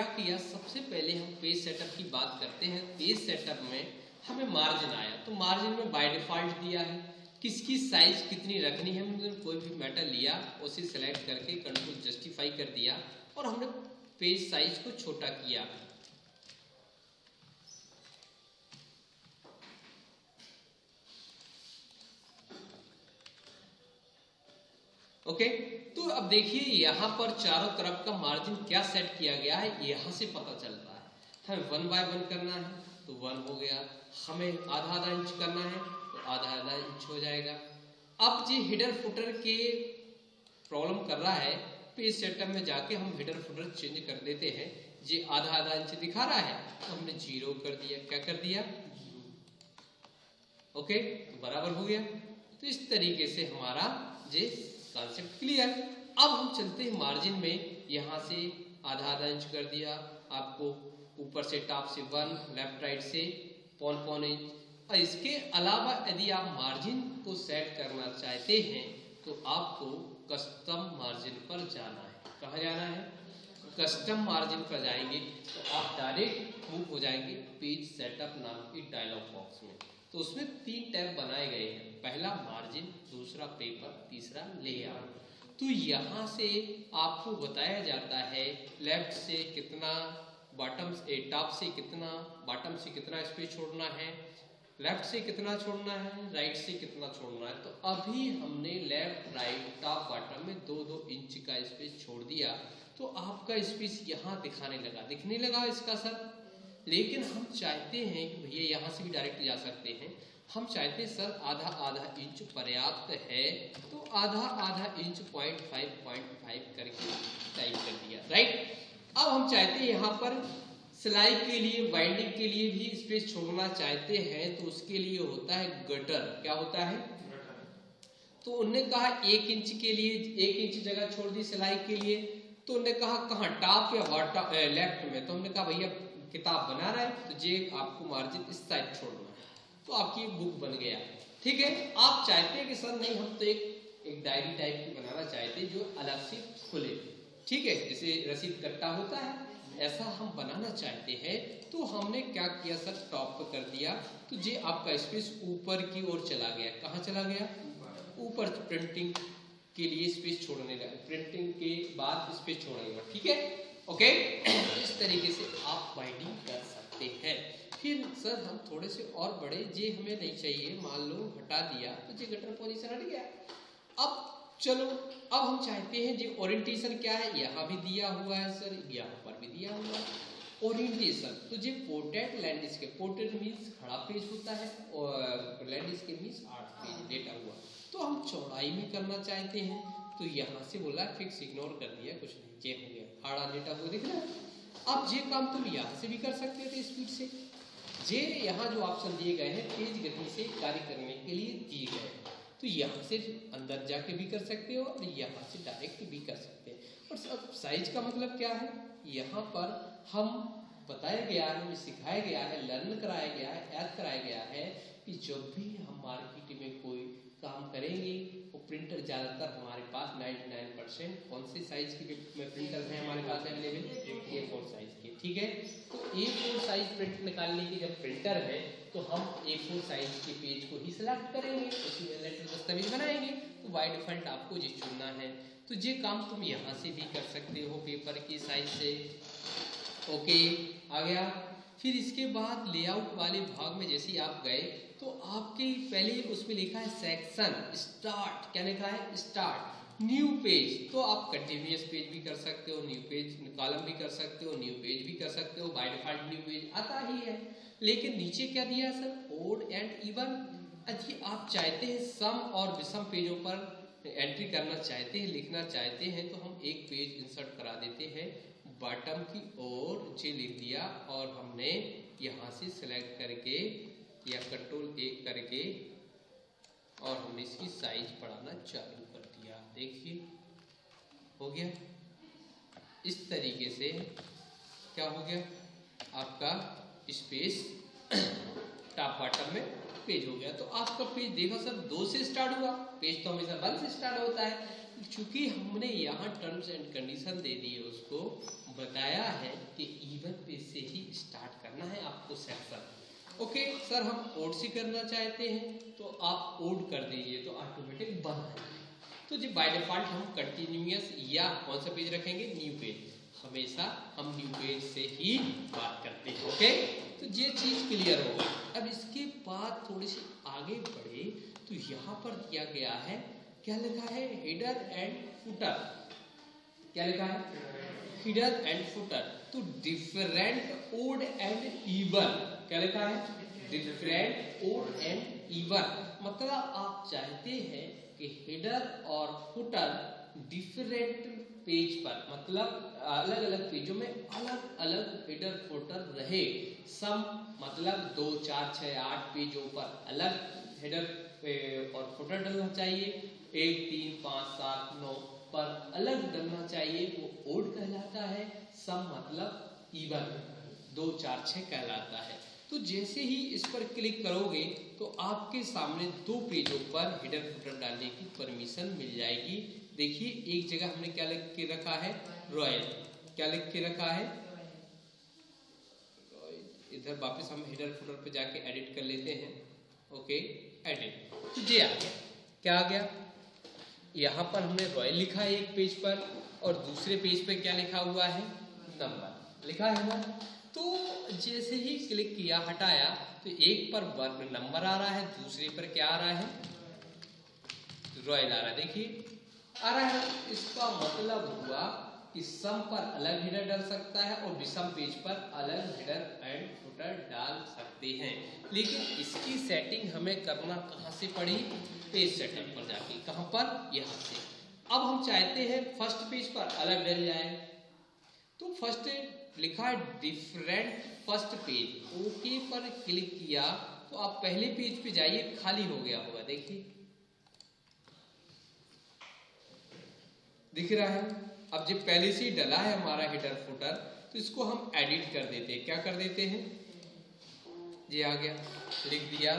क्या किया, सबसे पहले हम पेज सेटअप की बात करते हैं। पेज सेटअप में हमें मार्जिन आया, तो मार्जिन में बाय डिफॉल्ट दिया है किसकी साइज कितनी रखनी है। हमने कोई भी मैटर लिया उसे सेलेक्ट करके कंट्रोल जस्टिफाई कर दिया और हमने पेज साइज को छोटा किया। ओके, तो अब देखिए यहाँ पर चारों तरफ का मार्जिन क्या सेट किया गया है, यहाँ से पता चलता है। हमें 1 बाय 1 करना है तो 1 हो गया, हमें आधा आधा इंच करना है तो आधा आधा इंच हो जाएगा। अब जी हेडर फुटर के प्रॉब्लम कर रहा है, पेज सेटअप में जाके हम हेडर फुटर चेंज कर देते हैं। जी आधा आधा इंच दिखा रहा है तो हमने 0 कर दिया, क्या कर दिया, ओके, तो बराबर हो गया। तो इस तरीके से हमारा जे कॉन्सेप्ट क्लियर। अब हम चलते हैं मार्जिन में, यहाँ से आधा आधा इंच कर दिया, आपको ऊपर से टॉप से 1, लेफ्ट राइट से पौन इंच। और इसके अलावा यदि आप मार्जिन को सेट करना चाहते हैं तो आपको कस्टम मार्जिन पर जाना है। कहाँ जाना है, कस्टम मार्जिन पर जाएंगे तो आप डायरेक्ट मूव हो जाएंगे पेज सेटअप नाम की डायलॉग बॉक्स में। तो उसमें 3 टैब बनाए गए हैं, पहला मार्जिन, दूसरा पेपर, तीसरा लेआउट। तो यहाँ से आपको बताया जाता है लेफ्ट से कितना, बॉटम से टॉप से कितना, बॉटम से कितना स्पेस छोड़ना है, लेफ्ट से कितना छोड़ना है, राइट से कितना छोड़ना है। तो अभी हमने लेफ्ट राइट टॉप बॉटम में 2-2 इंच का स्पेस छोड़ दिया तो आपका स्पेस यहाँ दिखने लगा इसका सर। लेकिन हम चाहते हैं कि भैया यहाँ से भी डायरेक्ट जा सकते हैं, हम चाहते हैं सर आधा आधा इंच पर्याप्त है तो आधा आधा इंच 0.5 करके टाइप कर दिया, राइट। अब हम चाहते हैं यहाँ पर सिलाई के लिए, बाइंडिंग के लिए भी स्पेस छोड़ना चाहते हैं तो उसके लिए होता है गटर। क्या होता है, तो उन्होंने कहा 1 इंच के लिए 1 इंच जगह छोड़ दी सिलाई के लिए। तो उन्होंने कहा कहाँ, टॉप या बॉटम, लेफ्ट में। तो हमने कहा भैया किताब बना रहा है तो जे आपको मार्जिन इस साइड छोड़ना है, तो आपकी बुक बन गया, ठीक है। आप चाहते हैं कि सर नहीं, हम तो एक डायरी टाइप की बनाना चाहते हैं जो अलग से खुले, ठीक है, जैसे रसीद कट्टा होता है ऐसा हम बनाना चाहते हैं। तो हमने क्या किया सर, टॉप पे कर दिया तो जे आपका स्पेस ऊपर की ओर चला गया। कहाँ चला गया, ऊपर। प्रिंटिंग के लिए स्पेस छोड़ने लगा, प्रिंटिंग के बाद स्पेस छोड़ेगा, ठीक है, ओके। इस तरीके से आप बाइंडिंग कर सकते हैं। फिर सर हम थोड़े से और बड़े, जे हमें नहीं चाहिए, मान लो हटा दिया तो जे गटर पोजीशन हट गया। अब चलो, अब हम चाहते हैं जे ओरिएंटेशन क्या है, यहाँ भी दिया हुआ है सर, यहाँ पर भी दिया हुआ है ओरिएंटेशन। तो जे पोर्ट्रेट लैंडस्केप, पोर्ट्रेट मीन्स खड़ा पेज होता है और लैंडस्केप मीन्स 8 पेज लेटा हुआ। तो हम चौड़ाई में करना चाहते हैं तो यहाँ से बोला फिक्स, इग्नोर कर दिया, कुछ नहीं, जे हो गया, आड़ा लेटा हुआ दिख रहा है। अब जे काम तुम यहाँ से भी कर सकते थे स्पीड से। जे यहाँ जो ऑप्शन दिए गए हैं तेज गति से कार्य करने के लिए दिए गए हैं, तो यहाँ से अंदर जाके भी कर सकते हो और यहाँ से डायरेक्ट भी कर सकते हैं। और सब साइज का मतलब क्या है, यहाँ पर हम बताया गया है, हमें सिखाया गया है, लर्न कराया गया है, याद कराया गया है कि जब भी हम मार्केट में कोई काम करेंगे वो प्रिंटर ज़्यादातर हमारे पास 99% कौन से साइज के प्रिंटर हैं हमारे पास अवेलेबल, A4 साइज के, ठीक है। तो A4 साइज प्रिंट निकालने की जब प्रिंटर है तो हम A4 साइज के पेज को ही सिलेक्ट करेंगे, उसी में लेटर दस्तावेज बनाएंगे। तो बाय डिफॉल्ट आपको जो चुनना है, तो ये काम तुम यहाँ से भी कर सकते हो पेपर की साइज से, ओके, आ गया। फिर इसके बाद लेआउट वाले भाग में जैसे आप गए तो आपके पहले उसमें लिखा है सेक्शन स्टार्ट, क्या लिखा है, स्टार्ट न्यू पेज। तो आप कंटिन्यूअस पेज भी कर सकते हो, न्यू पेज कॉलम भी कर सकते हो, न्यू पेज भी कर सकते हो, बाय डिफॉल्ट न्यू पेज आता ही है। लेकिन नीचे क्या दिया सर, ओड एंड इवन। अच्छी आप चाहते हैं सम और विषम पेजों पर एंट्री करना चाहते हैं, लिखना चाहते हैं तो हम एक पेज इंसर्ट करा देते हैं बॉटम की ओर, जे लिख दिया और हमने यहाँ से सिलेक्ट करके या कंट्रोल-A करके और हमने इसकी साइज बढ़ाना चालू कर दिया, देखिए हो गया। इस तरीके से क्या हो गया, आपका स्पेस टॉप बॉटम में पेज हो गया। तो आपका पेज देखो सर 2 से स्टार्ट हुआ, पेज तो हमेशा 1 से स्टार्ट होता है। चूंकि हमने यहाँ टर्म्स एंड कंडीशन दे दी है, उसको बताया है कि स्टार्ट करना है आपको सेक्शन। ओके सर, हम ओड से करना चाहते हैं तो आप ओड कर दीजिए तो ऑटोमेटिक बन जाएगा। तो जी बाय डिफॉल्ट हम कंटिन्यूअस या कौन सा पेज रखेंगे, न्यू पेज। हमेशा हम न्यू पेज से ही बात करते हैं। ओके, तो ये चीज क्लियर होगा। अब इसके बाद थोड़ी सी आगे बढ़े तो यहाँ पर दिया गया है, क्या लिखा है, हेडर एंड फुटर। क्या लिखा है, हेडर एंड फुटर। तो डिफरेंट ओड एंड इवन, क्या लिखा है, डिफरेंट ओड एंड इवन। मतलब आप चाहते हैं कि हेडर और फुटर डिफरेंट पेज पर, मतलब अलग अलग पेजों में अलग अलग हेडर फुटर रहे। सम मतलब 2, 4, 6, 8 पेजों पर अलग हेडर और फुटर डलना चाहिए। 1, 3, 5, 7, 9 पर अलग डलना चाहिए, वो ओड कहलाता है। सम मतलब इवन, 2, 4, 6 कहलाता है। तो जैसे ही इस पर क्लिक करोगे तो आपके सामने 2 पेजों पर हेडर फुटर डालने की परमिशन मिल जाएगी। देखिए एक जगह हमने क्या लिख के रखा है, रॉयल। क्या लिख के रखा है, इधर वापस हम हेडर फुटर पे जाके एडिट कर लेते हैं। ओके, एडिट, तो ये आ गया। क्या आ गया, यहाँ पर हमने रॉयल लिखा है एक पेज पर और दूसरे पेज पे क्या लिखा हुआ है, नंबर लिखा है ना। तो जैसे ही क्लिक किया, हटाया, तो एक पर वर्ग नंबर आ रहा है, दूसरे पर क्या आ रहा है, रॉयल आ रहा है। देखिए आ रहा है। इसका मतलब हुआ कि सम पर अलग हेडर डाल सकता है और विषम पेज पर अलग हेडर एंड फुटर डाल सकते हैं। लेकिन इसकी सेटिंग हमें करना कहाँ से पड़ी, पेज सेटअप पर जाके। कहाँ पर, यहाँ से। अब हम चाहते हैं फर्स्ट पेज पर अलग डल जाए, तो फर्स्ट लिखा है डिफरेंट फर्स्ट पेज। ओके पर क्लिक किया तो आप पहले पेज पे जाइए, खाली हो गया होगा। देखिए दिख रहा है। अब जब पहले से ही डला है हमारा हेडर फुटर, तो इसको हम एडिट कर देते हैं। क्या कर देते हैं, ये आ गया, लिख दिया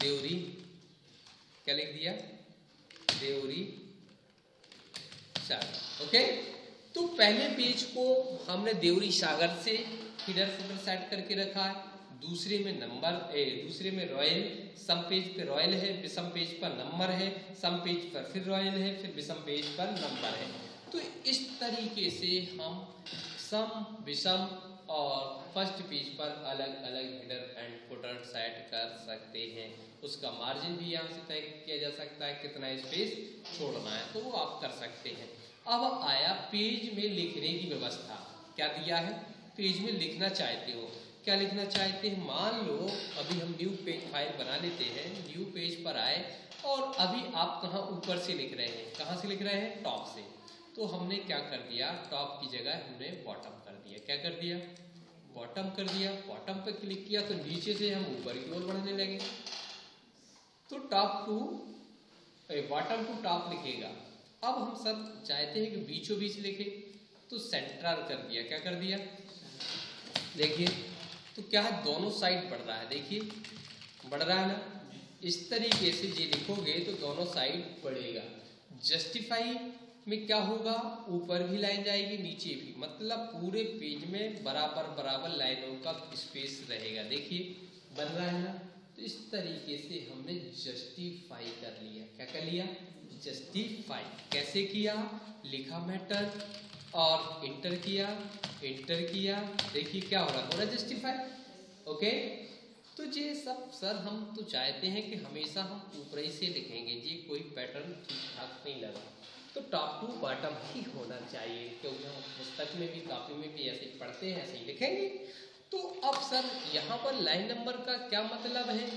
देवरी। क्या लिख दिया, देवरी सागर। ओके, तो पहले पेज को हमने देवरी सागर से हेडर फुटर सेट करके रखा है। दूसरे में नंबर, दूसरे में रॉयल, सम पेज पे रॉयल है, विषम पेज पर नंबर है, सम पेज पर फिर रॉयल है, फिर विषम पेज पर नंबर है। तो इस तरीके से हम सम, विषम और फर्स्ट पेज पर अलग अलग हेडर एंड फुटर सेट कर सकते हैं। उसका मार्जिन भी यहाँ से तय किया जा सकता है, कितना स्पेस छोड़ना है, तो वो आप कर सकते हैं। अब आया पेज में लिखने की व्यवस्था। क्या दिया है, पेज में लिखना चाहते हो, क्या लिखना चाहते हैं, मान लो अभी हम न्यू पेज फाइल बना लेते हैं। न्यू पेज पर आए और अभी आप कहाँ ऊपर से लिख रहे हैं, कहाँ से लिख रहे हैं, टॉप से। तो हमने क्या कर दिया, टॉप की जगह हमने बॉटम कर दिया। क्या कर दिया, बॉटम कर दिया। बॉटम पर क्लिक किया तो नीचे से हम ऊपर की ओर बढ़ने लगे, तो top to bottom to top लिखेगा। अब हम सब चाहते हैं कि बीचों बीच लिखे, तो सेंट्रल कर दिया। क्या कर दिया, देखिए तो क्या है, दोनों साइड बढ़ रहा है। देखिए बढ़ रहा है ना। इस तरीके से ये लिखोगे तो दोनों साइड बढ़ेगा। जस्टिफाई में क्या होगा, ऊपर भी लाइन जाएगी, नीचे भी, मतलब पूरे पेज में बराबर बराबर लाइनों का स्पेस रहेगा। देखिए बन रहा है ना। तो इस तरीके से हमने जस्टिफाई कर लिया। क्या कर लिया, जस्टिफाई। कैसे किया, लिखा मैटर और इंटर किया, इंटर किया। देखिए क्या हो रहा, जस्टिफाई। ओके, तो ये सब सर हम तो चाहते हैं कि हमेशा हम ऊपर ही से लिखेंगे, ये कोई पैटर्न ठीक ठाक नहीं लगा, तो टॉप टू बॉटम ही होना चाहिए, क्योंकि हम पुस्तक में भी, कॉपी में भी ऐसे ही पढ़ते हैं, ऐसे ही लिखेंगे। तो अब सर यहाँ पर लाइन नंबर का क्या मतलब है,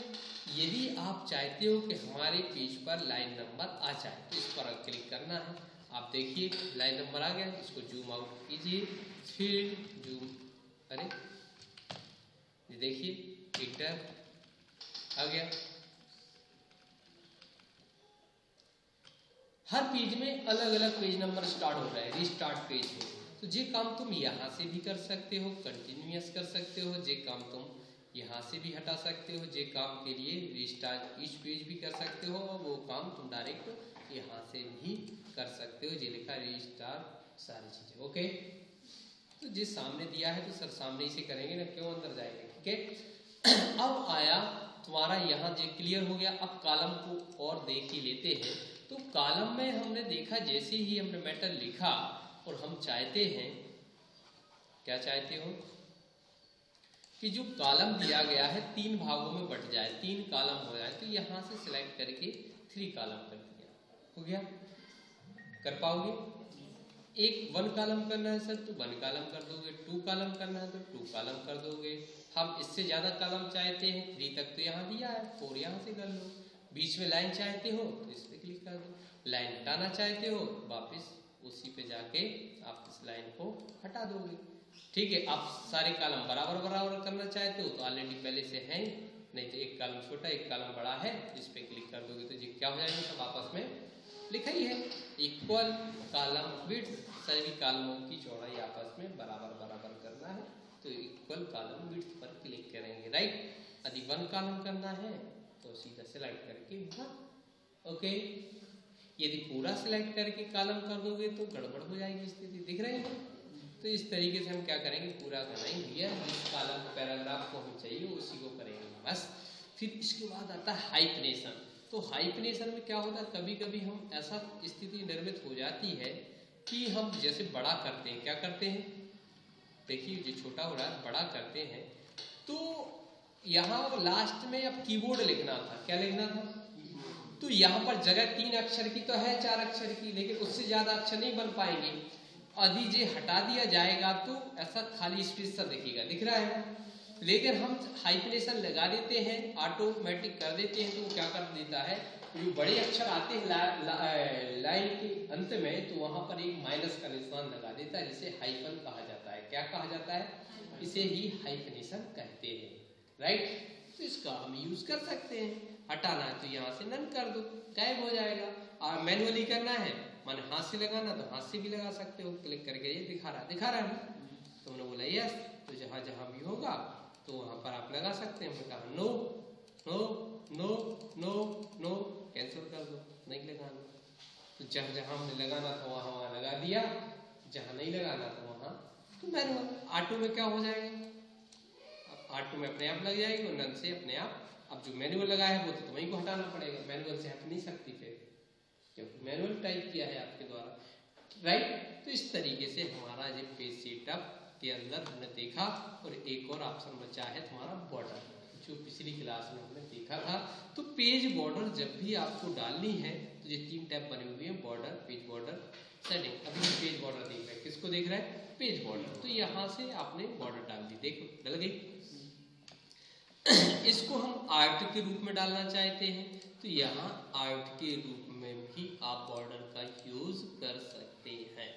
यदि आप चाहते हो कि हमारे पेज पर लाइन नंबर आ जाए तो इस पर क्लिक करना है। आप देखिए लाइन नंबर आ गया, इसको जूम आउट कीजिए, फिर जूम, अरे ये देखिए इंटर आ गया। हर पेज में अलग अलग पेज नंबर स्टार्ट हो रहा है, रीस्टार्ट पेज है। तो ये काम तुम यहाँ से भी कर सकते हो, कंटिन्यूअस कर सकते हो, ये काम तुम यहाँ से भी हटा सकते हो, ये काम के लिए रीस्टार्ट ईच पेज भी कर सकते हो, और वो काम तुम डायरेक्ट यहाँ से भी कर सकते हो। ये लिखा रीस्टार्ट सारी चीजें। ओके, तो जिस सामने दिया है तो सर सामने इसे करेंगे ना, क्यों अंदर जाएंगे, ठीक है। अब आया तुम्हारा यहाँ जो क्लियर हो गया। अब कॉलम को और देख ही लेते हैं। तो कॉलम में हमने देखा जैसे ही हमने मेटल लिखा और हम चाहते हैं, क्या चाहते हो कि जो कॉलम दिया गया है 3 भागों में बट जाए, 3 कॉलम हो जाए, तो यहाँ से सिलेक्ट करके 3 कॉलम कर दिया, हो गया। कर पाओगे? एक 1 कॉलम करना है सर तो 1 कॉलम कर दोगे, 2 कॉलम करना है तो 2 कॉलम कर दोगे। हम इससे ज्यादा कॉलम चाहते हैं, 3 तक तो यहाँ दिया है, 4 यहाँ से कर लो। बीच में लाइन चाहते हो तो इस पे क्लिक कर दो। लाइन हटाना चाहते हो वापिस उसी पे जाके आप इस लाइन को हटा दोगे, ठीक है। आप सारे कॉलम बराबर बराबर करना चाहते हो तो ऑलरेडी पहले से है, नहीं तो एक कॉलम छोटा एक कॉलम बड़ा है, इस पे क्लिक कर दोगे तो ये क्या हो जाएगा, सब आपस में लिखा ही है, इक्वल कॉलम विड्थ, सभी कॉलमों की चौड़ाई आपस में बराबर बराबर करना है, तो इक्वल कॉलम विड्थ पर क्लिक करेंगे, राइट। यदि 1 कॉलम करना है तो सीधा सिलेक्ट करके 1, ओके। यदि पूरा सिलेक्ट करके कॉलम कर दोगे तो गड़बड़ हो जाएगी स्थिति, दिख रही है। तो इस तरीके से हम क्या करेंगे, पूरा करना ही भैया, जिस कॉलम पैराग्राफ को हम चाहिए उसी को करेंगे बस। फिर इसके बाद आता है हाइफनेशन। तो हाइफनेशन में क्या होता है, कभी कभी हम ऐसा स्थिति निर्मित हो जाती है कि हम जैसे बड़ा करते हैं, क्या करते हैं, देखिए जो छोटा हो रहा है बड़ा करते हैं, तो यहाँ लास्ट में अब कीबोर्ड लिखना था, क्या लिखना था, तो यहाँ पर जगह 3 अक्षर की तो है, 4 अक्षर की, लेकिन उससे ज्यादा अक्षर नहीं बन पाएंगे। यदि जे हटा दिया जाएगा तो ऐसा खाली स्पेस सा दिखेगा, दिख रहा है। लेकिन हम हाइफनेशन लगा देते हैं, ऑटोमेटिक कर देते हैं, तो वो क्या कर देता है, जो बड़े अक्षर आते हैं लाइन के अंत में, तो वहां पर एक माइनस का निशान लगा देता है, जिसे हाइफन कहा जाता है। क्या कहा जाता है, इसे ही हाइफनेशन कहते हैं, राइट। तो इसका हम यूज कर सकते हैं। हटाना है तो यहाँ से नन कर दो, गायब हो जाएगा। और मैनुअली करना है, माने हाथ से लगाना तो हाथ से भी लगा सकते हो, क्लिक करके ये दिखा रहा है ना, तो उन्होंने बोला यस, तो जहां जहां भी होगा तो वहां पर आप लगा सकते हैं। हमने कहा no no no no no, cancel कर दो, नहीं लगाना। तो जहां जहां हमने लगाना था वहां वहां लगा दिया, जहां नहीं लगाना था वहां तो मैनुअल। ऑटो में क्या हो जाएगा, ऑटो में अपने आप लग जाएगी और नन से अपने आप। अब जो मैनुअल लगा है वो तो तुम्हें को हटाना पड़ेगा, मैनुअल से हट नहीं सकती फिर, क्योंकि मैनुअल टाइप किया है आपके द्वारा, राइट। तो इस तरीके से हमारा जो पेज सेटअप के अंदर हमने देखा। और एक और ऑप्शन बचा है तुम्हारा बॉर्डर, जो पिछली क्लास में हमने देखा था। तो पेज बॉर्डर जब भी आपको डालनी है तो ये 3 टैब बने हुए हैं, बॉर्डर, पेज बॉर्डर, सेटिंग। अभी पेज बॉर्डर देख रहे हैं, किसको देख रहा है, पेज बॉर्डर। तो यहाँ से आपने बॉर्डर डाल दी, देखो डल गई। इसको हम आर्ट के रूप में डालना चाहते हैं तो यहाँ आर्ट के रूप में भी आप बॉर्डर का यूज कर सकते हैं।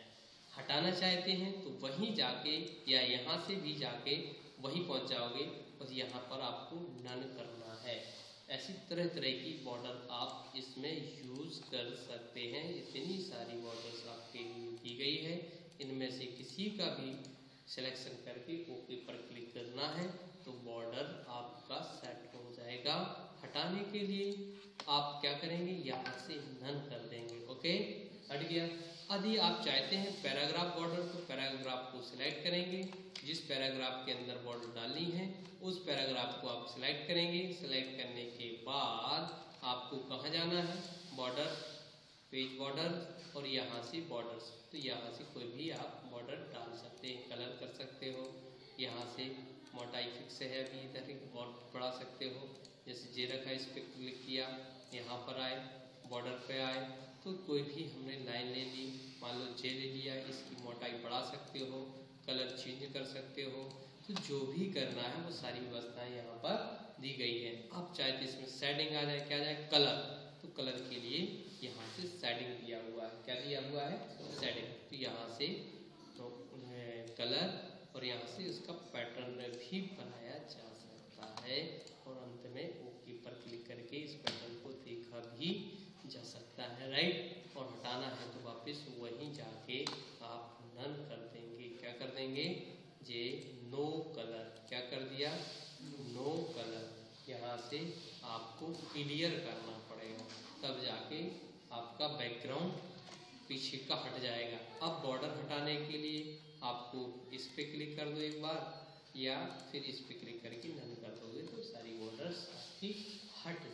हटाना चाहते हैं तो वहीं जाके या यहाँ से भी जाके वहीं पहुंच जाओगे और यहाँ पर आपको नन करना है। ऐसी तरह तरह की बॉर्डर आप इसमें यूज कर सकते हैं। इतनी सारी बॉर्डर्स आपके लिए दी गई है, इनमें से किसी का भी सिलेक्शन करके ओके पर क्लिक करना है तो बॉर्डर आपका सेट हो जाएगा। हटाने के लिए आप क्या करेंगे, यहाँ से नन कर देंगे, ओके, हट गया। यदि आप चाहते हैं पैराग्राफ बॉर्डर तो पैराग्राफ को सिलेक्ट करेंगे, जिस पैराग्राफ के अंदर बॉर्डर डालनी है उस पैराग्राफ को आप सिलेक्ट करेंगे। सिलेक्ट करने के बाद आपको कहाँ जाना है, बॉर्डर, पेज बॉर्डर, और यहाँ से बॉर्डर्स। तो यहाँ से कोई भी आप बॉर्डर डाल सकते हैं, कलर कर सकते हो। यहाँ से मोटाई फिक्स है, अभी इधर और बढ़ा सकते हो, जैसे जे रखा इस पर क्लिक किया, यहाँ पर आए, बॉर्डर पे आए, तो कोई भी हमने लाइन ले ली, मान लो जे ले लिया, इसकी मोटाई बढ़ा सकते हो, कलर चेंज कर सकते हो। तो जो भी करना है वो सारी व्यवस्थाएं यहाँ पर दी गई है। आप चाहे तो इसमें शेडिंग आ जाए, क्या आ जाए, कलर, तो कलर के लिए यहाँ से शेडिंग दिया हुआ है, क्या दिया हुआ है, शेडिंग। तो यहाँ से तो कलर और यहाँ से उसका पैटर्न भी बनाया जा सकता है और अंत में ओके पर क्लिक करके इस पैटर्न को देखा भी जा सकता है, राइट। और हटाना है तो वापस वहीं जाके आप नन कर देंगे, क्या कर देंगे, जे नो कलर, क्या कर दिया, नो कलर। यहाँ से आपको क्लियर करना पड़ेगा, तब जाके आपका बैकग्राउंड पीछे का हट जाएगा। अब बॉर्डर हटाने के लिए आपको इस पे क्लिक कर दो एक बार, या फिर इस पे क्लिक करके नन कर दोगे तो सारी बॉर्डर्स आपकी हट